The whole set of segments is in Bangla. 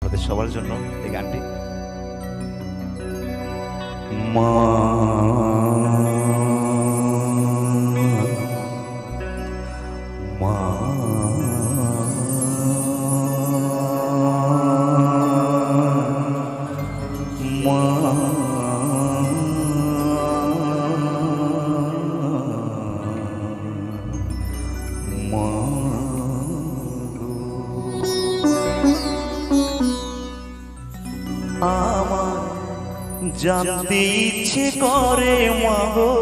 ওদের সবার জন্য এই গানটি। মা মা আমার জানতে ইচ্ছে করে মাগো,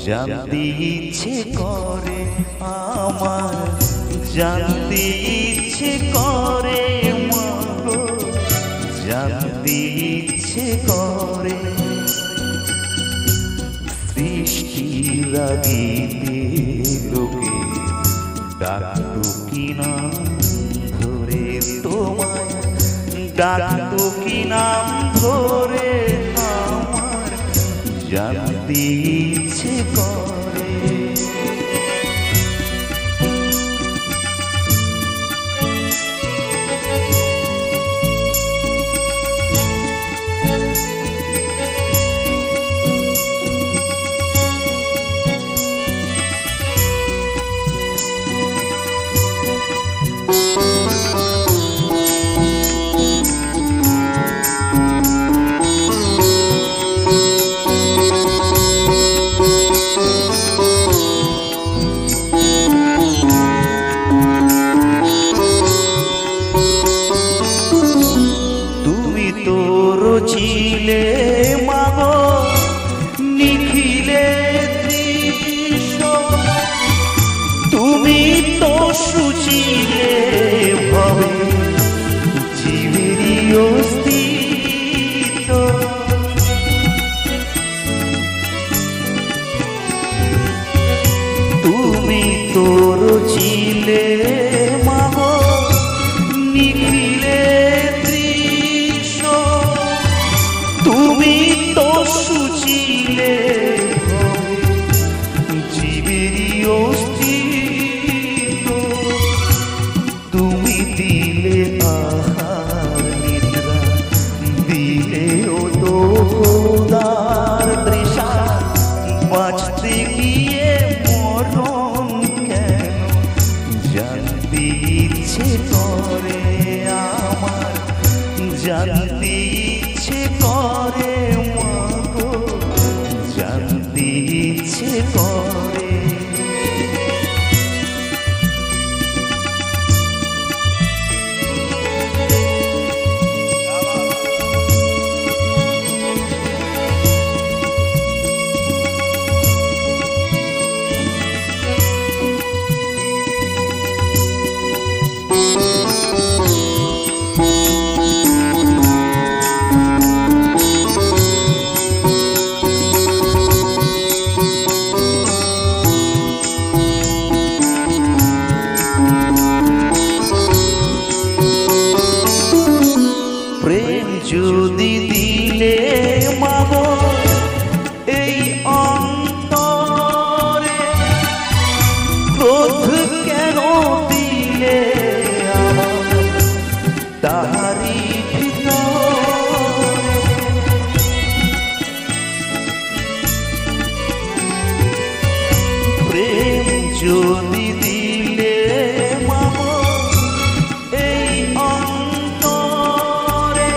জানতে ইচ্ছে করে আমার, জানতে ইচ্ছে করে মাগো, জানতে ইচ্ছে করে সৃষ্টির আগিতে লোকে ডাকতো কি নাম ধরে তোমায়, ডাকতো কি নাম ধরে আমার, জানতে ইচ্ছে করে। ছিলে মাগো নিখিলে দৃশ্য, তুমি তো সুচিলে ভবে জীবেরই অস্তিত্ব, তুমি তোর ছিলে মাগো নিখিলে দৃশ্য, তুমি তো সুচিলে জীবেরই অস্তিত্ব, তুমি দিলে আহার নিদ্রা, দিলে ও তো খোদার তৃষা, বাঁচতে গিয়ে মরণ কেন জানতে ইচ্ছে করে আমার, জানতে ইচ্ছে করে মাগো, জানতে ইচ্ছে করে। প্রেম যদি দিলে মাগো এই অন্তরে, ক্রোধ কেন দিলে তাহারি ভিতরে, প্রেম যদি দিলে মাগো এই অন্তরে,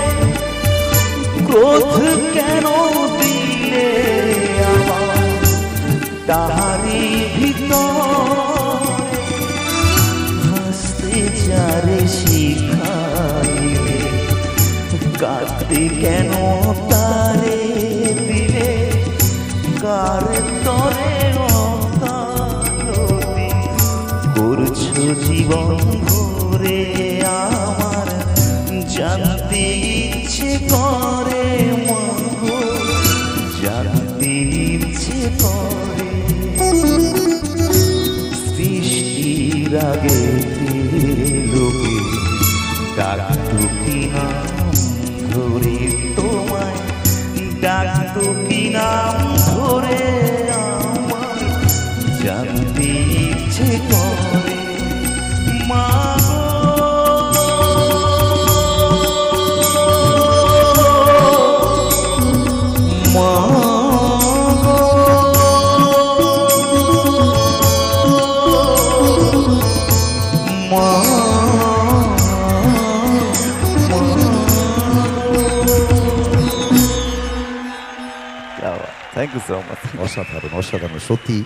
ক্রোধ কেন দিলে আমার তাহারি ভিতরে, হাসতে যারে শিখাইলে কাঁদতে কেন তারে দিলে, কার তরে অকালতি করছো জীবন ভরে আমার, জানতে ইচ্ছে করে মাগো, জানতে ইচ্ছে করে সৃষ্টির আগে লোকে ডাকতো কি নাম ধরে তোমায়, ডাকতো কি নাম ধরে আমার, জানতে ইচ্ছে করে মাগো। Thank you so much. অসাধারণ অসাধারণ সত্যি